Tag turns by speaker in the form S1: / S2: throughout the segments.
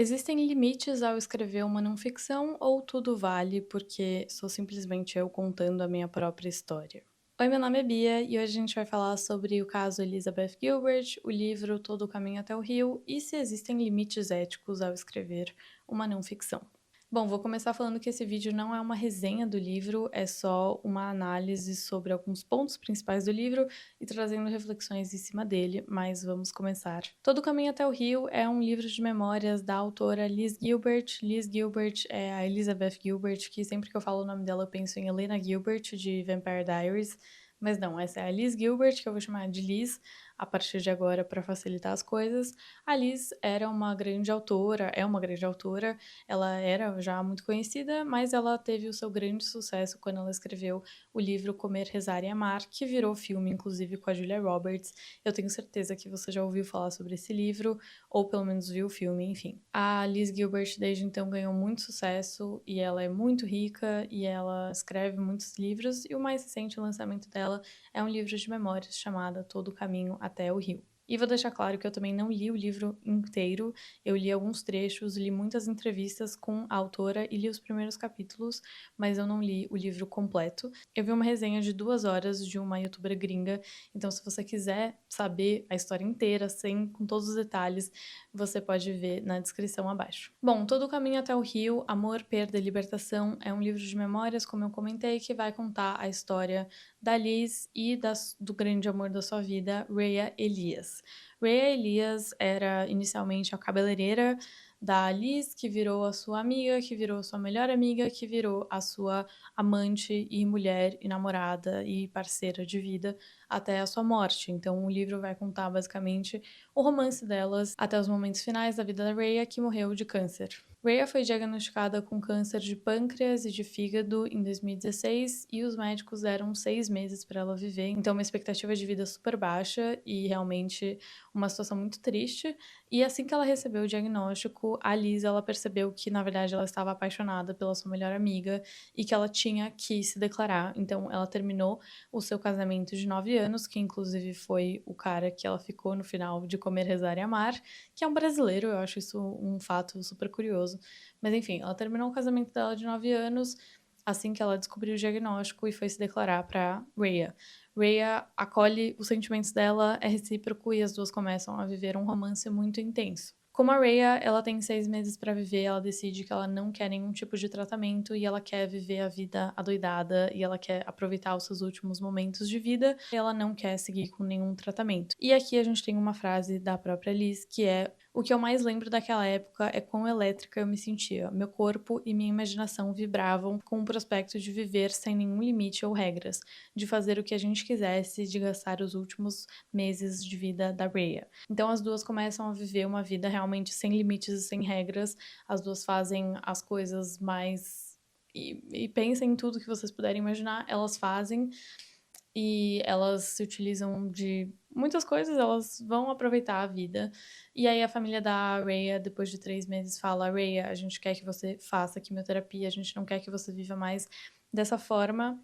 S1: Existem limites ao escrever uma não ficção ou tudo vale porque sou simplesmente eu contando a minha própria história? Oi, meu nome é Bia e hoje a gente vai falar sobre o caso Elizabeth Gilbert, o livro Todo o Caminho até o Rio e se existem limites éticos ao escrever uma não ficção. Bom, vou começar falando que esse vídeo não é uma resenha do livro, é só uma análise sobre alguns pontos principais do livro e trazendo reflexões em cima dele, mas vamos começar. Todo o Caminho até o Rio é um livro de memórias da autora Liz Gilbert. Liz Gilbert é a Elizabeth Gilbert, que sempre que eu falo o nome dela eu penso em Helena Gilbert, de Vampire Diaries, mas não, essa é a Liz Gilbert, que eu vou chamar de Liz a partir de agora para facilitar as coisas. A Liz era uma grande autora, é uma grande autora, ela era já muito conhecida, mas ela teve o seu grande sucesso quando ela escreveu o livro Comer, Rezar e Amar, que virou filme, inclusive, com a Julia Roberts. Eu tenho certeza que você já ouviu falar sobre esse livro, ou pelo menos viu o filme, enfim. A Liz Gilbert, desde então, ganhou muito sucesso, e ela é muito rica, e ela escreve muitos livros, e o mais recente lançamento dela é um livro de memórias chamado Todo o Caminho até o Rio. E vou deixar claro que eu também não li o livro inteiro, eu li alguns trechos, li muitas entrevistas com a autora e li os primeiros capítulos, mas eu não li o livro completo. Eu vi uma resenha de 2 horas de uma youtuber gringa, então se você quiser saber a história inteira, sem, com todos os detalhes, você pode ver na descrição abaixo. Bom, Todo o Caminho até o Rio, Amor, Perda e Libertação é um livro de memórias, como eu comentei, que vai contar a história da Liz e do grande amor da sua vida, Rhea Elias. Rhea Elias era inicialmente a cabeleireira da Liz, que virou a sua amiga, que virou a sua melhor amiga, que virou a sua amante e mulher e namorada e parceira de vida até a sua morte. Então o livro vai contar basicamente o romance delas até os momentos finais da vida da Rhea, que morreu de câncer. Rhea foi diagnosticada com câncer de pâncreas e de fígado em 2016 e os médicos deram 6 meses para ela viver, então uma expectativa de vida super baixa e realmente uma situação muito triste. E assim que ela recebeu o diagnóstico, a Liz, ela percebeu que na verdade ela estava apaixonada pela sua melhor amiga e que ela tinha que se declarar. Então ela terminou o seu casamento de 9 anos, que inclusive foi o cara que ela ficou no final de Comer, Rezar e Amar, que é um brasileiro, eu acho isso um fato super curioso. Mas enfim, ela terminou o casamento dela de 9 anos assim que ela descobriu o diagnóstico e foi se declarar para Rhea. Rhea acolhe os sentimentos dela, é recíproco e as duas começam a viver um romance muito intenso. Como a Rhea, ela tem 6 meses para viver, ela decide que ela não quer nenhum tipo de tratamento e ela quer viver a vida adoidada e ela quer aproveitar os seus últimos momentos de vida e ela não quer seguir com nenhum tratamento. E aqui a gente tem uma frase da própria Liz que é: o que eu mais lembro daquela época é quão elétrica eu me sentia. Meu corpo e minha imaginação vibravam com o prospecto de viver sem nenhum limite ou regras, de fazer o que a gente quisesse, de gastar os últimos meses de vida da Rhea. Então as duas começam a viver uma vida realmente sem limites e sem regras. As duas fazem as coisas mais e pensem em tudo que vocês puderem imaginar, elas fazem e elas se utilizam de muitas coisas, elas vão aproveitar a vida. E aí a família da Rhea, depois de 3 meses, fala: Rhea, a gente quer que você faça quimioterapia, a gente não quer que você viva mais dessa forma.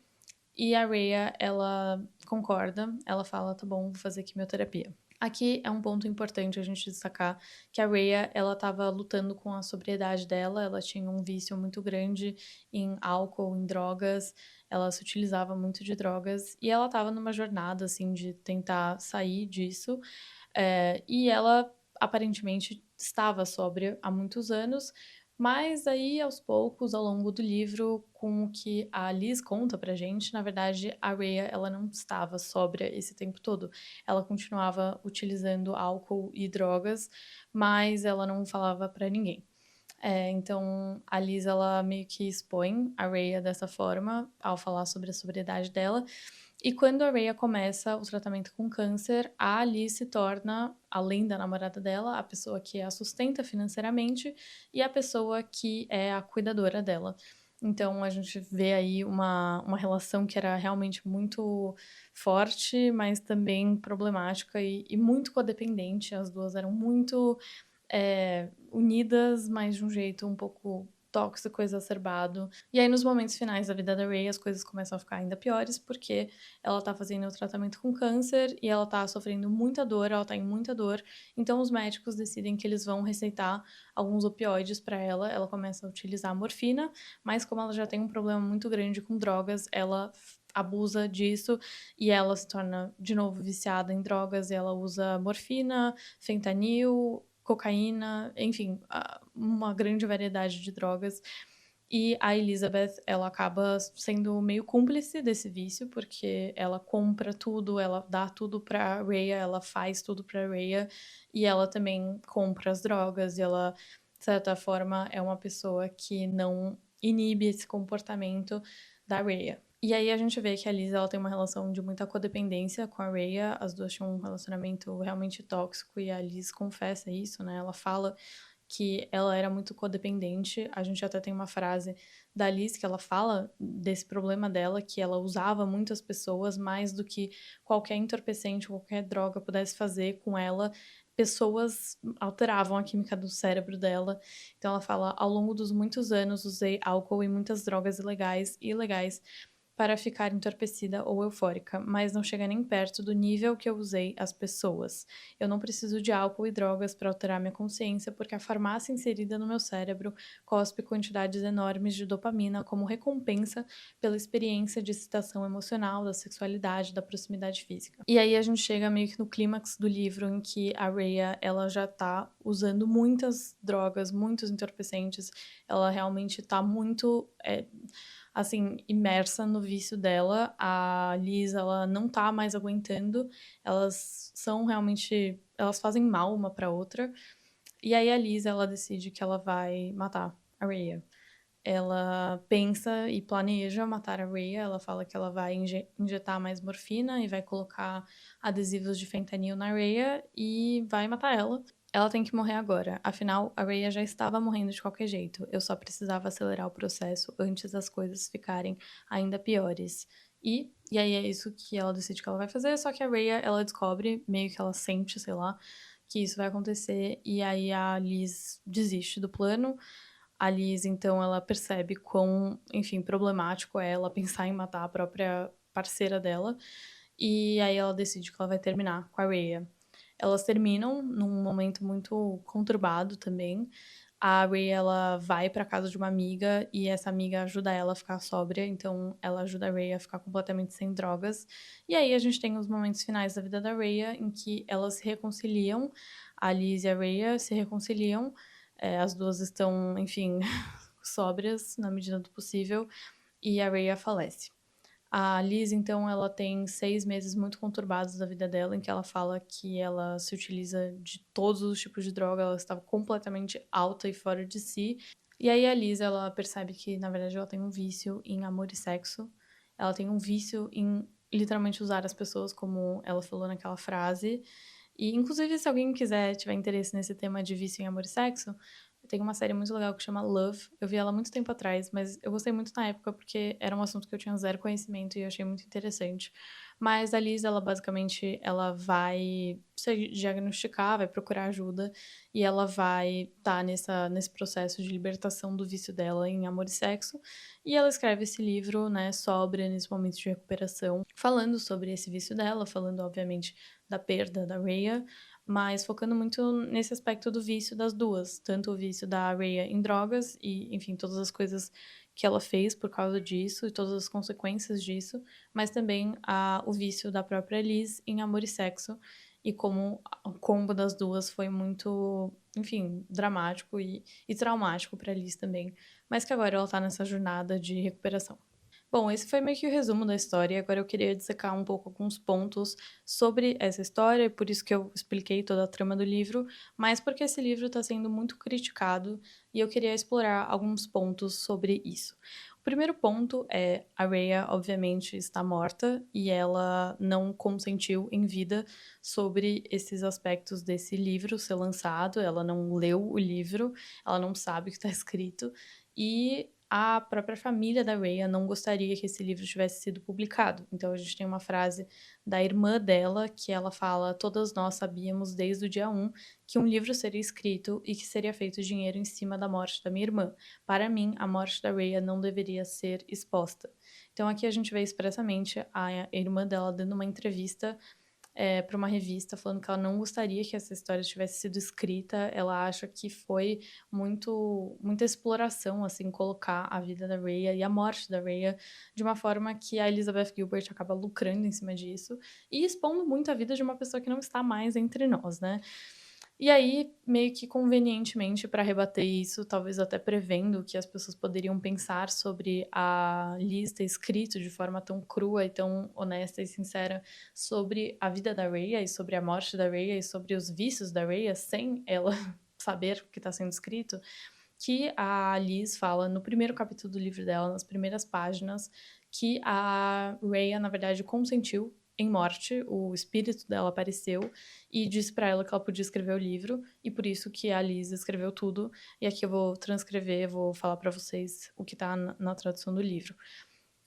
S1: E a Rhea, ela concorda, ela fala: tá bom, vou fazer quimioterapia. Aqui é um ponto importante a gente destacar que a Rhea, ela estava lutando com a sobriedade dela, ela tinha um vício muito grande em álcool, em drogas, ela se utilizava muito de drogas e ela estava numa jornada, assim, de tentar sair disso, e ela aparentemente estava sóbria há muitos anos, mas aí, aos poucos, ao longo do livro, com o que a Liz conta pra gente, na verdade, a Rhea, ela não estava sóbria esse tempo todo. Ela continuava utilizando álcool e drogas, mas ela não falava pra ninguém. Então, a Liz, ela meio que expõe a Rhea dessa forma, ao falar sobre a sobriedade dela. E quando a Rhea começa o tratamento com câncer, a Liz se torna, além da namorada dela, a pessoa que a sustenta financeiramente e a pessoa que é a cuidadora dela. Então a gente vê aí uma relação que era realmente muito forte, mas também problemática e muito codependente. As duas eram muito unidas, mas de um jeito um pouco tóxico, exacerbado. E aí, nos momentos finais da vida da Ray, as coisas começam a ficar ainda piores, porque ela tá fazendo o tratamento com câncer e ela tá sofrendo muita dor, ela tá em muita dor. Então, os médicos decidem que eles vão receitar alguns opioides pra ela. Ela começa a utilizar a morfina, mas como ela já tem um problema muito grande com drogas, ela abusa disso e ela se torna de novo viciada em drogas e ela usa morfina, fentanil, cocaína, enfim, uma grande variedade de drogas. E a Elizabeth, ela acaba sendo meio cúmplice desse vício, porque ela compra tudo, ela dá tudo pra Rhea, ela faz tudo pra Rhea, e ela também compra as drogas, e ela, de certa forma, é uma pessoa que não inibe esse comportamento da Rhea. E aí a gente vê que a Liz, ela tem uma relação de muita codependência com a Rhea, as duas tinham um relacionamento realmente tóxico, e a Liz confessa isso, né, ela fala que ela era muito codependente. A gente até tem uma frase da Liz que ela fala desse problema dela, que ela usava muitas pessoas mais do que qualquer entorpecente, qualquer droga pudesse fazer com ela. Pessoas alteravam a química do cérebro dela. Então ela fala: ao longo dos muitos anos usei álcool e muitas drogas ilegais e ilegais para ficar entorpecida ou eufórica, mas não chega nem perto do nível que eu usei as pessoas. Eu não preciso de álcool e drogas para alterar minha consciência, porque a farmácia inserida no meu cérebro cospe quantidades enormes de dopamina como recompensa pela experiência de excitação emocional, da sexualidade, da proximidade física. E aí a gente chega meio que no clímax do livro, em que a Rhea, ela já tá usando muitas drogas, muitos entorpecentes, ela realmente tá muito assim, imersa no vício dela. A Liz, ela não tá mais aguentando. Elas são realmente, elas fazem mal uma pra outra. E aí a Liz, ela decide que ela vai matar a Rhea. Ela pensa e planeja matar a Rhea. Ela fala que ela vai injetar mais morfina e vai colocar adesivos de fentanil na Rhea e vai matar ela. Ela tem que morrer agora. Afinal, a Rhea já estava morrendo de qualquer jeito. Eu só precisava acelerar o processo antes das coisas ficarem ainda piores. E aí é isso que ela decide que ela vai fazer. Só que a Rhea, ela descobre, meio que ela sente, sei lá, que isso vai acontecer. E aí a Liz desiste do plano. A Liz, então, ela percebe quão, enfim, problemático é ela pensar em matar a própria parceira dela. E aí ela decide que ela vai terminar com a Rhea. Elas terminam num momento muito conturbado também. A Rhea, ela vai pra casa de uma amiga e essa amiga ajuda ela a ficar sóbria, então ela ajuda a Rhea a ficar completamente sem drogas. E aí a gente tem os momentos finais da vida da Rhea em que elas se reconciliam, a Liz e a Rhea se reconciliam, as duas estão, enfim, sóbrias na medida do possível, e a Rhea falece. A Liz, então, ela tem 6 meses muito conturbados da vida dela, em que ela fala que ela se utiliza de todos os tipos de droga, ela estava completamente alta e fora de si. E aí a Liz, ela percebe que, na verdade, ela tem um vício em amor e sexo. Ela tem um vício em literalmente usar as pessoas, como ela falou naquela frase. E, inclusive, se alguém quiser, tiver interesse nesse tema de vício em amor e sexo, tem uma série muito legal que chama Love. Eu vi ela há muito tempo atrás, mas eu gostei muito na época porque era um assunto que eu tinha zero conhecimento e eu achei muito interessante. Mas a Liz, ela basicamente, ela vai se diagnosticar, vai procurar ajuda e ela vai estar nesse processo de libertação do vício dela em amor e sexo. E ela escreve esse livro, né, sóbria, nesse momento de recuperação, falando sobre esse vício dela, falando, obviamente, da perda da Rhea, mas focando muito nesse aspecto do vício das duas, tanto o vício da Rhea em drogas e, enfim, todas as coisas que ela fez por causa disso e todas as consequências disso, mas também o vício da própria Liz em amor e sexo e como o combo das duas foi muito, enfim, dramático e traumático para Liz também, mas que agora ela tá nessa jornada de recuperação. Bom, esse foi meio que o resumo da história. Agora eu queria dissecar um pouco alguns pontos sobre essa história, e por isso que eu expliquei toda a trama do livro, mas porque esse livro está sendo muito criticado e eu queria explorar alguns pontos sobre isso. O primeiro ponto é a Rhea, obviamente, está morta e ela não consentiu em vida sobre esses aspectos desse livro ser lançado, ela não leu o livro, ela não sabe o que está escrito. E a própria família da Rhea não gostaria que esse livro tivesse sido publicado. Então a gente tem uma frase da irmã dela que ela fala: "Todas nós sabíamos desde o dia 1 que um livro seria escrito e que seria feito dinheiro em cima da morte da minha irmã. Para mim, a morte da Rhea não deveria ser exposta". Então aqui a gente vê expressamente a irmã dela dando uma entrevista para uma revista falando que ela não gostaria que essa história tivesse sido escrita. Ela acha que foi muita exploração, assim, colocar a vida da Rhea e a morte da Rhea de uma forma que a Elizabeth Gilbert acaba lucrando em cima disso e expondo muito a vida de uma pessoa que não está mais entre nós, né. E aí, meio que convenientemente para rebater isso, talvez até prevendo o que as pessoas poderiam pensar sobre a Liz ter escrito de forma tão crua e tão honesta e sincera sobre a vida da Rhea e sobre a morte da Rhea e sobre os vícios da Rhea, sem ela saber o que está sendo escrito, que a Liz fala no primeiro capítulo do livro dela, nas primeiras páginas, que a Rhea, na verdade, consentiu em morte, o espírito dela apareceu e disse pra ela que ela podia escrever o livro, e por isso que a Liz escreveu tudo. E aqui eu vou transcrever, vou falar pra vocês o que tá na tradução do livro.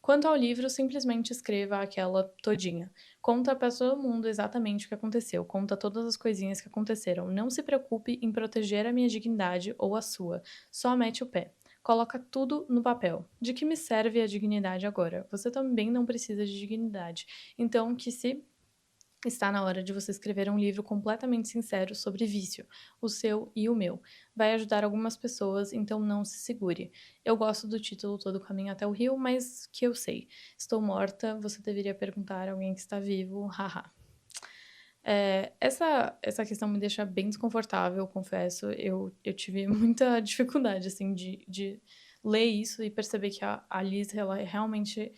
S1: Quanto ao livro, simplesmente escreva aquela todinha. Conta pra todo mundo exatamente o que aconteceu, conta todas as coisinhas que aconteceram. Não se preocupe em proteger a minha dignidade ou a sua. Só mete o pé. Coloca tudo no papel. De que me serve a dignidade agora? Você também não precisa de dignidade. Então, que se está na hora de você escrever um livro completamente sincero sobre vício, o seu e o meu. Vai ajudar algumas pessoas, então não se segure. Eu gosto do título Todo Caminho até o Rio, mas que eu sei. Estou morta, você deveria perguntar a alguém que está vivo, haha. Essa questão me deixa bem desconfortável, confesso. Eu tive muita dificuldade, assim, de ler isso e perceber que a Liz, ela realmente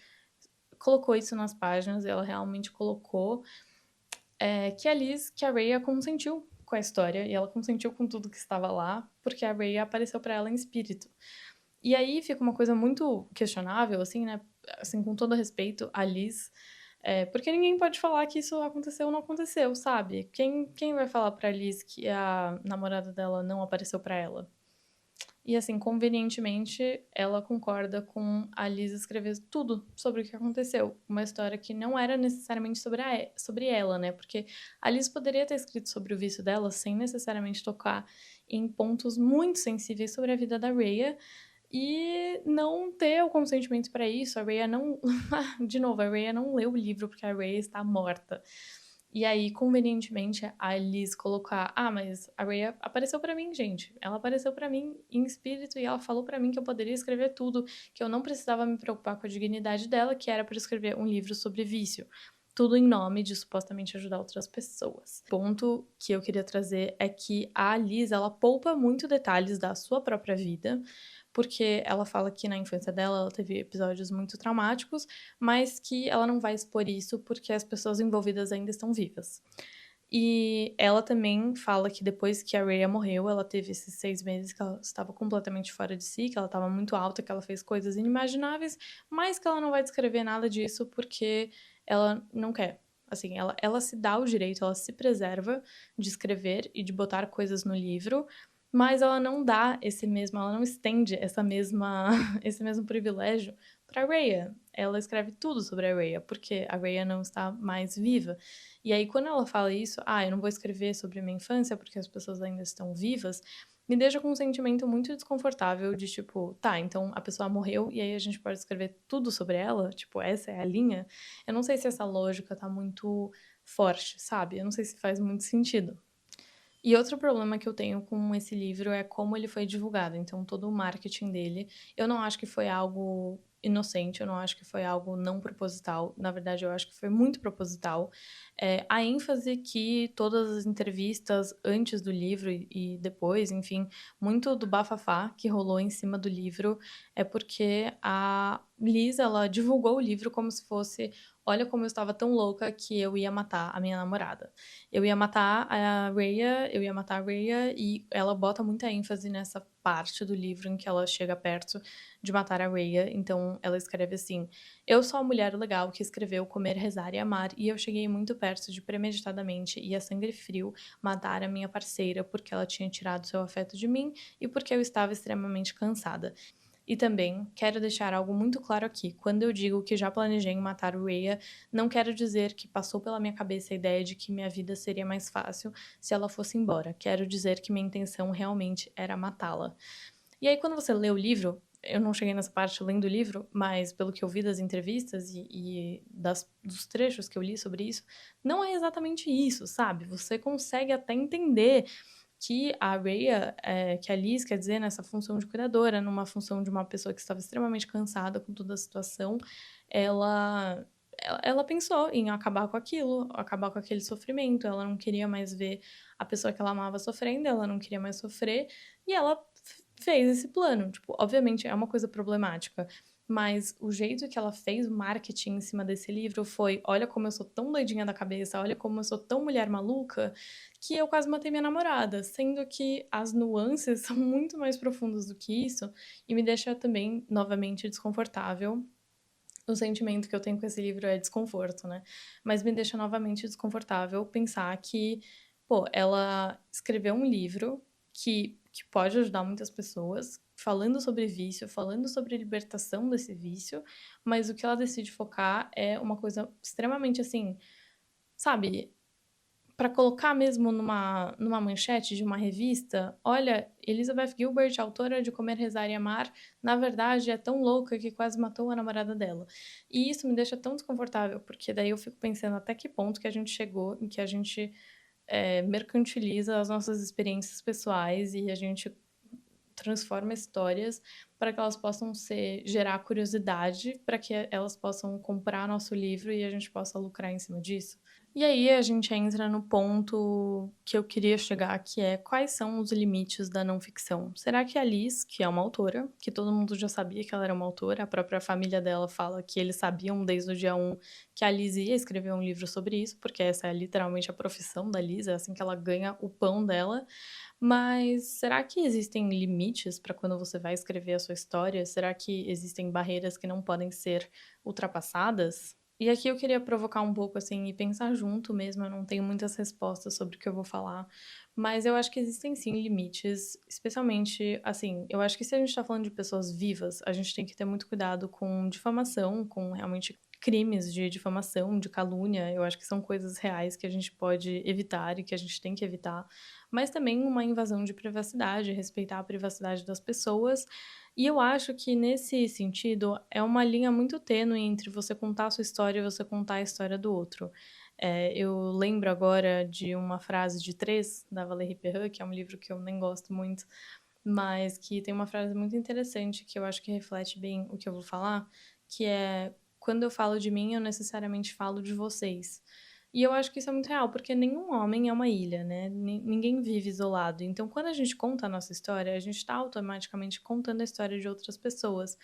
S1: colocou isso nas páginas, ela realmente colocou que a Liz, que a Rhea consentiu com a história e ela consentiu com tudo que estava lá, porque a Rhea apareceu pra ela em espírito. E aí fica uma coisa muito questionável, assim, né? Assim, com todo respeito a Liz, porque ninguém pode falar que isso aconteceu ou não aconteceu, sabe? Quem vai falar pra Liz que a namorada dela não apareceu pra ela? E assim, convenientemente, ela concorda com a Liz escrever tudo sobre o que aconteceu. Uma história que não era necessariamente sobre ela, né? Porque a Liz poderia ter escrito sobre o vício dela sem necessariamente tocar em pontos muito sensíveis sobre a vida da Rhea e não ter o consentimento para isso. A Rhea não. De novo, a Rhea não leu o livro porque a Rhea está morta. E aí, convenientemente, a Liz colocar: "Ah, mas a Rhea apareceu pra mim, gente. Ela apareceu pra mim em espírito e ela falou pra mim que eu poderia escrever tudo, que eu não precisava me preocupar com a dignidade dela, que era pra escrever um livro sobre vício". Tudo em nome de supostamente ajudar outras pessoas. O ponto que eu queria trazer é que a Liz, ela poupa muito detalhes da sua própria vida, porque ela fala que na infância dela ela teve episódios muito traumáticos, mas que ela não vai expor isso porque as pessoas envolvidas ainda estão vivas. E ela também fala que depois que a Rhea morreu, ela teve esses 6 meses que ela estava completamente fora de si, que ela estava muito alta, que ela fez coisas inimagináveis, mas que ela não vai descrever nada disso porque ela não quer. Assim, ela se dá o direito, ela se preserva de escrever e de botar coisas no livro, mas ela não dá ela não estende essa mesma esse mesmo privilégio pra Rhea. Ela escreve tudo sobre a Rhea, porque a Rhea não está mais viva. E aí, quando ela fala isso: "Ah, eu não vou escrever sobre a minha infância, porque as pessoas ainda estão vivas", me deixa com um sentimento muito desconfortável de tipo: "Tá, então a pessoa morreu e aí a gente pode escrever tudo sobre ela? Tipo, essa é a linha?". Eu não sei se essa lógica tá muito forte, sabe? Eu não sei se faz muito sentido. E outro problema que eu tenho com esse livro é como ele foi divulgado, então todo o marketing dele, eu não acho que foi algo inocente, eu não acho que foi algo não proposital, na verdade eu acho que foi muito proposital. A ênfase que todas as entrevistas antes do livro e depois, enfim, muito do bafafá que rolou em cima do livro, é porque a Liz, ela divulgou o livro como se fosse: "Olha como eu estava tão louca que eu ia matar a minha namorada". Eu ia matar a Rhea e ela bota muita ênfase nessa parte do livro em que ela chega perto de matar a Rhea, então ela escreve assim: "Eu sou a mulher legal que escreveu Comer, Rezar e Amar e eu cheguei muito perto de premeditadamente e a sangue frio matar a minha parceira porque ela tinha tirado seu afeto de mim e porque eu estava extremamente cansada. E também quero deixar algo muito claro aqui: quando eu digo que já planejei em matar o Rhea, não quero dizer que passou pela minha cabeça a ideia de que minha vida seria mais fácil se ela fosse embora. Quero dizer que minha intenção realmente era matá-la. E aí, quando você lê o livro, eu não cheguei nessa parte lendo o livro, mas pelo que eu vi das entrevistas dos trechos que eu li sobre isso, não é exatamente isso, sabe? Você consegue até entender que a Rhea, que a Liz, quer dizer, nessa função de cuidadora, numa função de uma pessoa que estava extremamente cansada com toda a situação, ela, ela pensou em acabar com aquilo, acabar com aquele sofrimento. Ela não queria mais ver a pessoa que ela amava sofrendo, ela não queria mais sofrer, e ela fez esse plano. Tipo, obviamente é uma coisa problemática, mas o jeito que ela fez o marketing em cima desse livro foi: olha como eu sou tão doidinha da cabeça, olha como eu sou tão mulher maluca, que eu quase matei minha namorada, sendo que as nuances são muito mais profundas do que isso, e me deixa também, novamente, desconfortável. O sentimento que eu tenho com esse livro é desconforto, né? Mas me deixa novamente desconfortável pensar que, pô, ela escreveu um livro que pode ajudar muitas pessoas, falando sobre vício, falando sobre libertação desse vício, mas o que ela decide focar é uma coisa extremamente assim, sabe? Para colocar mesmo numa manchete de uma revista: olha, Elizabeth Gilbert, autora de Comer, Rezar e Amar, na verdade é tão louca que quase matou a namorada dela. E isso me deixa tão desconfortável, porque daí eu fico pensando até que ponto que a gente chegou, em que a gente mercantiliza as nossas experiências pessoais e a gente transforma histórias para que elas possam gerar curiosidade, para que elas possam comprar nosso livro e a gente possa lucrar em cima disso. E aí a gente entra no ponto que eu queria chegar, que é: quais são os limites da não ficção? Será que a Liz, que é uma autora, que todo mundo já sabia que ela era uma autora, a própria família dela fala que eles sabiam desde o dia 1 que a Liz ia escrever um livro sobre isso, porque essa é literalmente a profissão da Liz, é assim que ela ganha o pão dela. Mas será que existem limites para quando você vai escrever a sua história? Será que existem barreiras que não podem ser ultrapassadas? E aqui eu queria provocar um pouco, assim, e pensar junto mesmo. Eu não tenho muitas respostas sobre o que eu vou falar, mas eu acho que existem sim limites, especialmente, assim, eu acho que se a gente tá falando de pessoas vivas, a gente tem que ter muito cuidado com difamação, com realmente crimes de difamação, de calúnia. Eu acho que são coisas reais que a gente pode evitar e que a gente tem que evitar, mas também uma invasão de privacidade, respeitar a privacidade das pessoas. E eu acho que nesse sentido é uma linha muito tênue entre você contar a sua história e você contar a história do outro. Eu lembro agora de uma frase de Três, da Valérie Perrin, que é um livro que eu nem gosto muito, mas que tem uma frase muito interessante que eu acho que reflete bem o que eu vou falar, que é: quando eu falo de mim, eu necessariamente falo de vocês. E eu acho que isso é muito real, porque nenhum homem é uma ilha, né? Ninguém vive isolado. Então, quando a gente conta a nossa história, a gente está automaticamente contando a história de outras pessoas.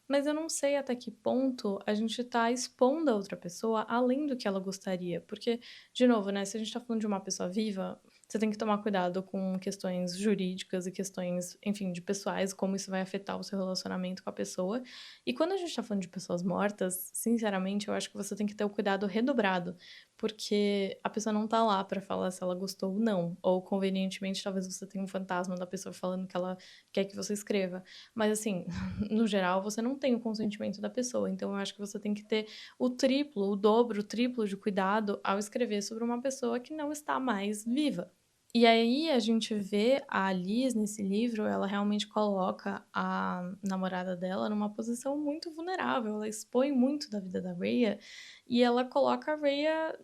S1: Mas eu não sei até que ponto a gente tá expondo a outra pessoa além do que ela gostaria. Porque, de novo, né, se a gente tá falando de uma pessoa viva, você tem que tomar cuidado com questões jurídicas e questões, enfim, de pessoais, como isso vai afetar o seu relacionamento com a pessoa. E quando a gente tá falando de pessoas mortas, sinceramente, eu acho que você tem que ter o cuidado redobrado, porque a pessoa não tá lá pra falar se ela gostou ou não. Ou, convenientemente, talvez você tenha um fantasma da pessoa falando que ela quer que você escreva. Mas, assim, no geral, você não tem o consentimento da pessoa. Então, eu acho que você tem que ter o triplo, o dobro, o triplo de cuidado ao escrever sobre uma pessoa que não está mais viva. E aí a gente vê a Liz nesse livro, ela realmente coloca a namorada dela numa posição muito vulnerável. Ela expõe muito da vida da Rhea e ela coloca a Rhea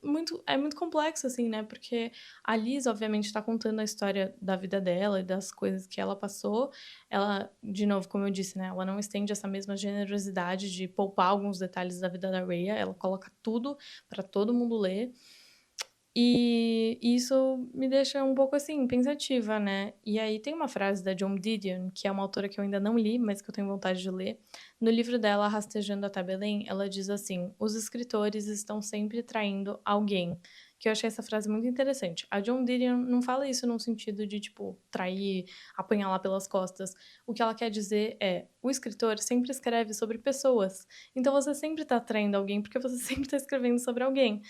S1: muito, é muito complexo assim, né? Porque a Liz obviamente está contando a história da vida dela e das coisas que ela passou. Ela, de novo, como eu disse, né, ela não estende essa mesma generosidade de poupar alguns detalhes da vida da Rhea, ela coloca tudo para todo mundo ler. E isso me deixa um pouco, assim, pensativa, né. E aí tem uma frase da Joan Didion, que é uma autora que eu ainda não li, mas que eu tenho vontade de ler. No livro dela, Rastejando até Belém, ela diz assim: "Os escritores estão sempre traindo alguém", que eu achei essa frase muito interessante. A Joan Didion não fala isso num sentido de, tipo, trair, apanhar lá pelas costas. O que ela quer dizer é: o escritor sempre escreve sobre pessoas, então você sempre tá traindo alguém, porque você sempre tá escrevendo sobre alguém.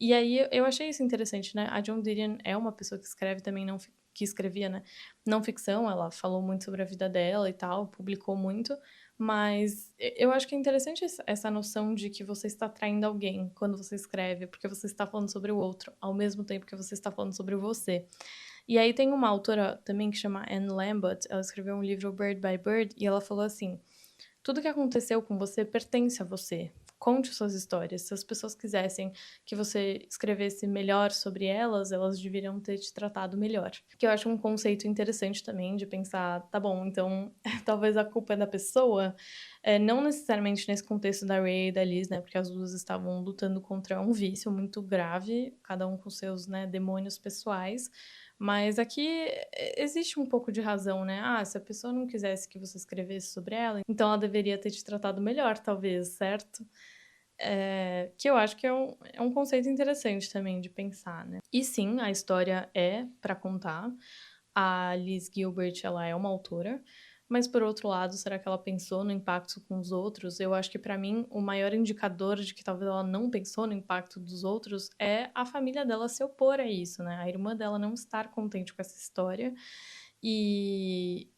S1: E aí eu achei isso interessante, né, a Joan Didion é uma pessoa que escreve também que escrevia, né, não ficção, ela falou muito sobre a vida dela e tal, publicou muito, mas eu acho que é interessante essa noção de que você está traindo alguém quando você escreve, porque você está falando sobre o outro, ao mesmo tempo que você está falando sobre você. E aí tem uma autora também que chama Anne Lamott, ela escreveu um livro Bird by Bird, e ela falou assim: tudo que aconteceu com você pertence a você. Conte suas histórias. Se as pessoas quisessem que você escrevesse melhor sobre elas, elas deveriam ter te tratado melhor. Que eu acho um conceito interessante também de pensar, tá bom, então talvez a culpa é da pessoa, não necessariamente nesse contexto da Ray e da Liz, né, porque as duas estavam lutando contra um vício muito grave, cada um com seus, né, demônios pessoais, mas aqui existe um pouco de razão, né? Ah, se a pessoa não quisesse que você escrevesse sobre ela, então ela deveria ter te tratado melhor, talvez, certo? Que eu acho que é um conceito interessante também de pensar, né? E sim, a história é para contar. A Liz Gilbert, ela é uma autora, mas por outro lado, será que ela pensou no impacto com os outros? Eu acho que para mim o maior indicador de que talvez ela não pensou no impacto dos outros é a família dela se opor a isso, né? A irmã dela não estar contente com essa história.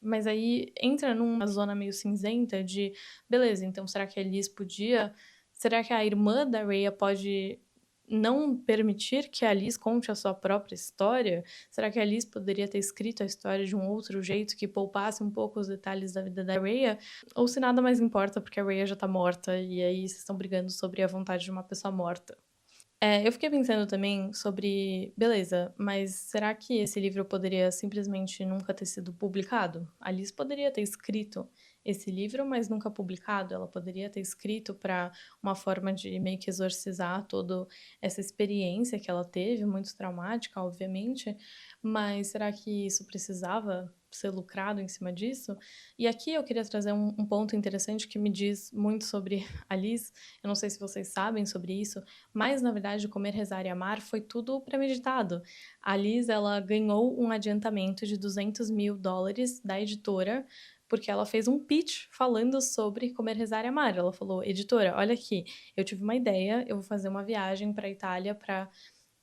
S1: Mas aí entra numa zona meio cinzenta de, beleza, então será que a Liz podia, será que a irmã da Rhea pode não permitir que a Liz conte a sua própria história? Será que a Liz poderia ter escrito a história de um outro jeito que poupasse um pouco os detalhes da vida da Rhea? Ou se nada mais importa porque a Rhea já tá morta e aí vocês estão brigando sobre a vontade de uma pessoa morta? Eu fiquei pensando também sobre, beleza, mas será que esse livro poderia simplesmente nunca ter sido publicado? A Liz poderia ter escrito esse livro, mas nunca publicado. Ela poderia ter escrito para uma forma de meio que exorcizar toda essa experiência que ela teve, muito traumática, obviamente, mas será que isso precisava ser lucrado em cima disso? E aqui eu queria trazer um ponto interessante que me diz muito sobre a Liz. Eu não sei se vocês sabem sobre isso, mas, na verdade, Comer, Rezar e Amar foi tudo premeditado. A Liz, ela ganhou um adiantamento de US$ 200.000 da editora, porque ela fez um pitch falando sobre Comer, Rezar e Amar. Ela falou, editora, olha aqui, eu tive uma ideia, eu vou fazer uma viagem para a Itália, para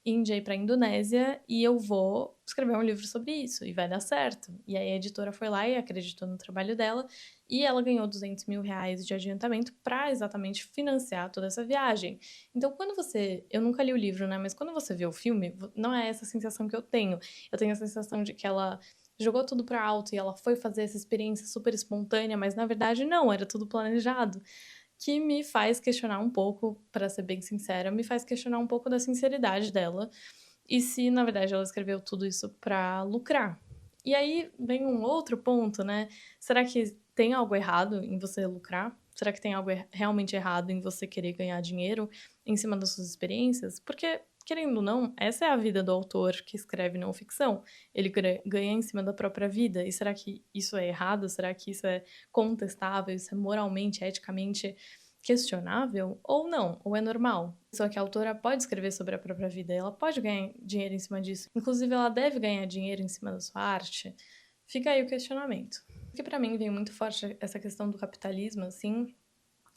S1: Índia e para Indonésia e eu vou escrever um livro sobre isso e vai dar certo. E aí a editora foi lá e acreditou no trabalho dela e ela ganhou R$ 200.000 de adiantamento para exatamente financiar toda essa viagem. Então, quando você. Eu nunca li o livro, né? Mas quando você vê o filme, não é essa sensação que eu tenho. Eu tenho a sensação de que ela jogou tudo para alto e ela foi fazer essa experiência super espontânea, mas na verdade não, era tudo planejado que me faz questionar um pouco, pra ser bem sincera, me faz questionar um pouco da sinceridade dela e se, na verdade, ela escreveu tudo isso pra lucrar. E aí vem um outro ponto, né? Será que tem algo errado em você lucrar? Será que tem algo realmente errado em você querer ganhar dinheiro em cima das suas experiências? Porque, querendo ou não, essa é a vida do autor que escreve não ficção. Ele ganha em cima da própria vida. E será que isso é errado? Será que isso é contestável? Isso é moralmente, eticamente questionável? Ou não? Ou é normal? Só que a autora pode escrever sobre a própria vida, ela pode ganhar dinheiro em cima disso. Inclusive, ela deve ganhar dinheiro em cima da sua arte. Fica aí o questionamento. Porque para mim vem muito forte essa questão do capitalismo, assim,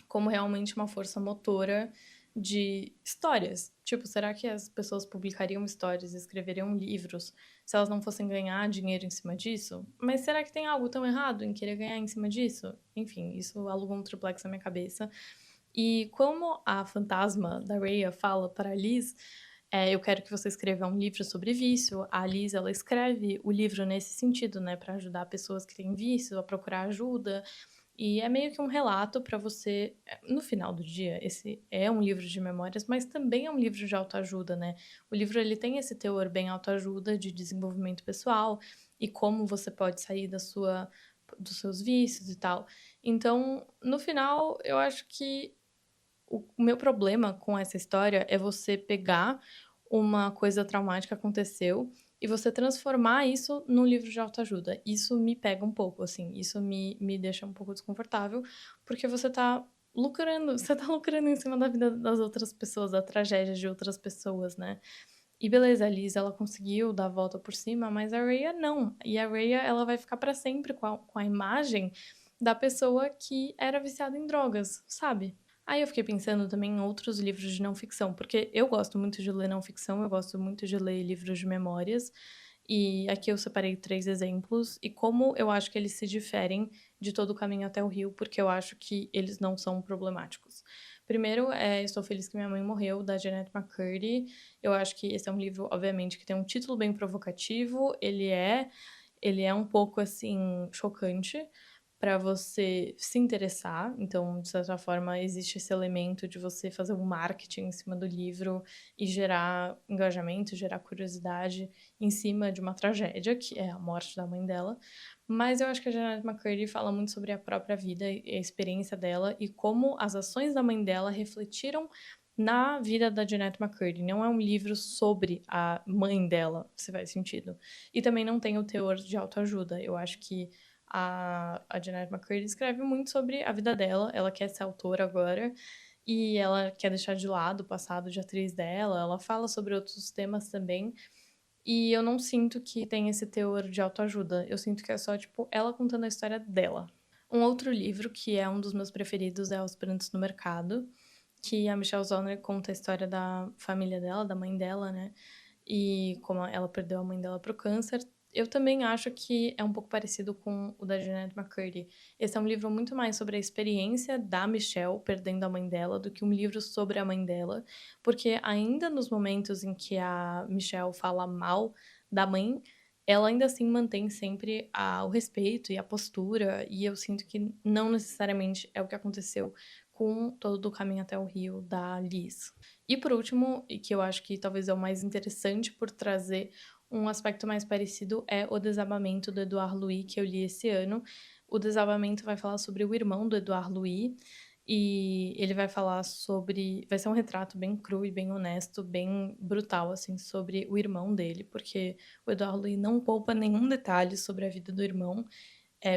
S1: como realmente uma força motora de histórias. Tipo, será que as pessoas publicariam histórias, escreveriam livros, se elas não fossem ganhar dinheiro em cima disso? Mas será que tem algo tão errado em querer ganhar em cima disso? Enfim, isso alugou um triplex na minha cabeça. E como a fantasma da Rhea fala para Liz, eu quero que você escreva um livro sobre vício. A Liz, ela escreve o livro nesse sentido, né, para ajudar pessoas que têm vício a procurar ajuda. E é meio que um relato para você, no final do dia, esse é um livro de memórias, mas também é um livro de autoajuda, né? O livro ele tem esse teor bem autoajuda de desenvolvimento pessoal e como você pode sair dos seus vícios e tal. Então, no final, eu acho que o meu problema com essa história é você pegar uma coisa traumática que aconteceu e você transformar isso num livro de autoajuda. Isso me pega um pouco, assim, isso me deixa um pouco desconfortável, porque você tá lucrando, você tá lucrando em cima da vida das outras pessoas, da tragédia de outras pessoas, né? E beleza, a Liz, ela conseguiu dar a volta por cima, mas a Rhea não. E a Rhea, ela vai ficar pra sempre com a imagem da pessoa que era viciada em drogas, sabe? Aí eu fiquei pensando também em outros livros de não ficção, porque eu gosto muito de ler não ficção, eu gosto muito de ler livros de memórias, e aqui eu separei 3 exemplos, e como eu acho que eles se diferem de Todo o Caminho até o Rio, porque eu acho que eles não são problemáticos. Primeiro Estou Feliz que Minha Mãe Morreu, da Jeanette McCurdy. Eu acho que esse é um livro, obviamente, que tem um título bem provocativo, ele é um pouco, assim, chocante para você se interessar, então, de certa forma, existe esse elemento de você fazer um marketing em cima do livro e gerar engajamento, gerar curiosidade em cima de uma tragédia, que é a morte da mãe dela. Mas eu acho que a Jeanette McCurdy fala muito sobre a própria vida e a experiência dela e como as ações da mãe dela refletiram na vida da Jeanette McCurdy. Não é um livro sobre a mãe dela, se faz sentido. E também não tem o teor de autoajuda. Eu acho que a Jeanette McCurdy escreve muito sobre a vida dela, ela quer ser autora agora, e ela quer deixar de lado o passado de atriz dela, ela fala sobre outros temas também, e eu não sinto que tem esse teor de autoajuda, eu sinto que é só, tipo, ela contando a história dela. Um outro livro que é um dos meus preferidos é Aos Prantos no Mercado, que a Michelle Zauner conta a história da família dela, da mãe dela, né, e como ela perdeu a mãe dela pro câncer. Eu também acho que é um pouco parecido com o da Jeanette McCurdy. Esse é um livro muito mais sobre a experiência da Michelle perdendo a mãe dela do que um livro sobre a mãe dela, porque ainda nos momentos em que a Michelle fala mal da mãe, ela ainda assim mantém sempre o respeito e a postura, e eu sinto que não necessariamente é o que aconteceu com Todo o Caminho até o Rio, da Liz. E por último, e que eu acho que talvez é o mais interessante por trazer um aspecto mais parecido, é O Desabamento, do Edouard Louis, que eu li esse ano. O Desabamento vai falar sobre o irmão do Edouard Louis, e ele vai falar sobre... Vai ser um retrato bem cru e bem honesto, bem brutal, assim, sobre o irmão dele, porque o Edouard Louis não poupa nenhum detalhe sobre a vida do irmão.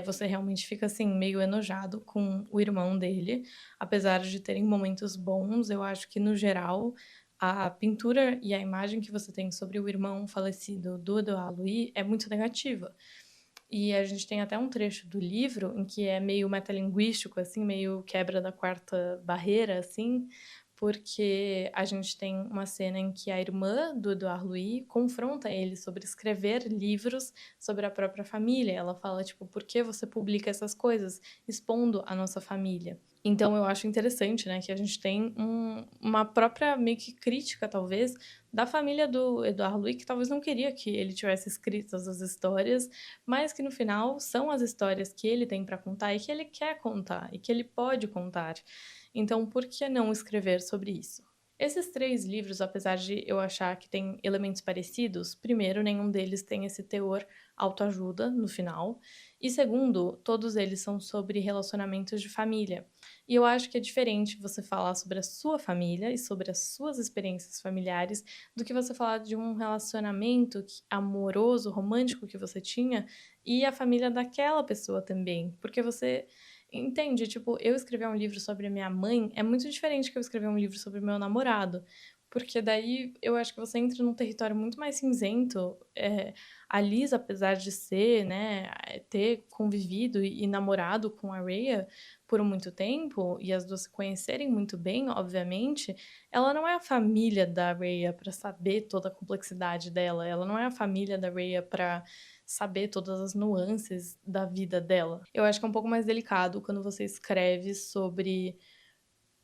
S1: Você realmente fica, assim, meio enojado com o irmão dele, apesar de terem momentos bons, eu acho que, no geral, a pintura e a imagem que você tem sobre o irmão falecido do Edouard Louis é muito negativa. E a gente tem até um trecho do livro em que é meio metalinguístico, assim, meio quebra da quarta barreira, assim, porque a gente tem uma cena em que a irmã do Edouard Louis confronta ele sobre escrever livros sobre a própria família. Ela fala, tipo, por que você publica essas coisas, expondo a nossa família? Então eu acho interessante, né, que a gente tem uma própria meio que crítica, talvez, da família do Edouard Louis, que talvez não queria que ele tivesse escrito essas histórias, mas que no final são as histórias que ele tem para contar e que ele quer contar e que ele pode contar. Então, por que não escrever sobre isso? Esses 3 livros, apesar de eu achar que tem elementos parecidos, primeiro, nenhum deles tem esse teor autoajuda no final, e segundo, todos eles são sobre relacionamentos de família. E eu acho que é diferente você falar sobre a sua família e sobre as suas experiências familiares do que você falar de um relacionamento amoroso, romântico que você tinha e a família daquela pessoa também, porque você entende, tipo, eu escrever um livro sobre a minha mãe é muito diferente que eu escrever um livro sobre o meu namorado, porque daí eu acho que você entra num território muito mais cinzento. A Liz, apesar de ser, né, ter convivido e namorado com a Rhea por muito tempo, e as duas se conhecerem muito bem, obviamente, ela não é a família da Rhea para saber toda a complexidade dela, ela não é a família da Rhea para saber todas as nuances da vida dela. Eu acho que é um pouco mais delicado quando você escreve sobre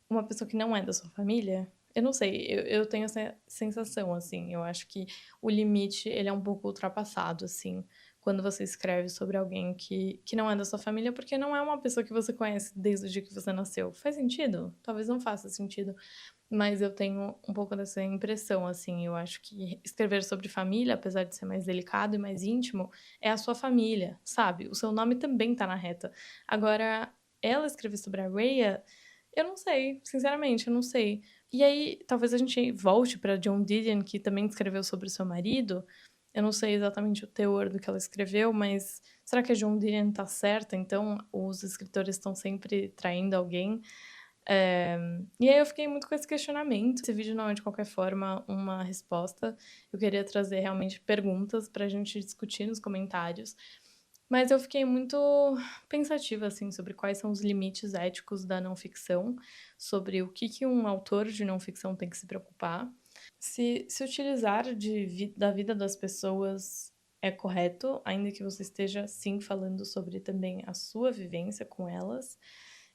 S1: uma pessoa que não é da sua família. Eu não sei, eu tenho essa sensação, assim, eu acho que o limite, ele é um pouco ultrapassado, assim, quando você escreve sobre alguém que não é da sua família, porque não é uma pessoa que você conhece desde o dia que você nasceu. Faz sentido? Talvez não faça sentido, mas eu tenho um pouco dessa impressão, assim, eu acho que escrever sobre família, apesar de ser mais delicado e mais íntimo, é a sua família, sabe? O seu nome também tá na reta. Agora, ela escrever sobre a Rhea, eu não sei, sinceramente, eu não sei. E aí, talvez a gente volte pra John Didion, que também escreveu sobre o seu marido. Eu não sei exatamente o teor do que ela escreveu, mas será que a John Didion tá certa? Então, os escritores estão sempre traindo alguém? Eh, e aí eu fiquei muito com esse questionamento. Esse vídeo não é, de qualquer forma, uma resposta. Eu queria trazer realmente perguntas pra gente discutir nos comentários. Mas eu fiquei muito pensativa, assim, sobre quais são os limites éticos da não ficção, sobre o que um autor de não ficção tem que se preocupar. Se utilizar da vida das pessoas é correto, ainda que você esteja, sim, falando sobre também a sua vivência com elas.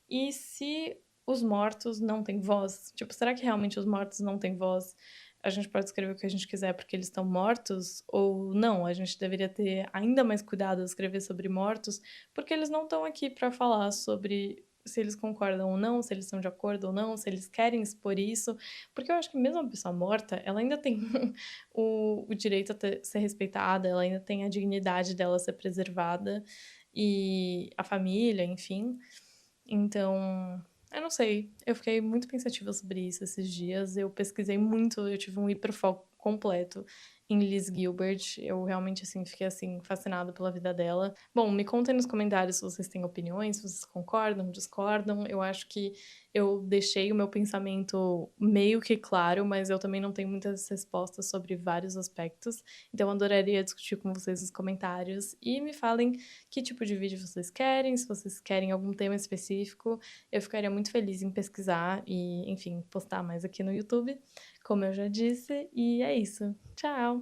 S1: E se os mortos não têm voz? Tipo, será que realmente os mortos não têm voz? A gente pode escrever o que a gente quiser porque eles estão mortos? Ou não, a gente deveria ter ainda mais cuidado ao escrever sobre mortos, porque eles não estão aqui para falar sobre se eles concordam ou não, se eles estão de acordo ou não, se eles querem expor isso. Porque eu acho que mesmo a pessoa morta, ela ainda tem o direito a ser respeitada, ela ainda tem a dignidade dela ser preservada, e a família, enfim. Então, eu não sei, eu fiquei muito pensativa sobre isso esses dias, eu pesquisei muito, eu tive um hiperfoco completo em Liz Gilbert, eu realmente, assim, fiquei, assim, fascinada pela vida dela. Bom, me contem nos comentários se vocês têm opiniões, se vocês concordam, discordam, eu acho que eu deixei o meu pensamento meio que claro, mas eu também não tenho muitas respostas sobre vários aspectos, então eu adoraria discutir com vocês nos comentários, e me falem que tipo de vídeo vocês querem, se vocês querem algum tema específico, eu ficaria muito feliz em pesquisar e, enfim, postar mais aqui no YouTube, como eu já disse, e é isso. Tchau!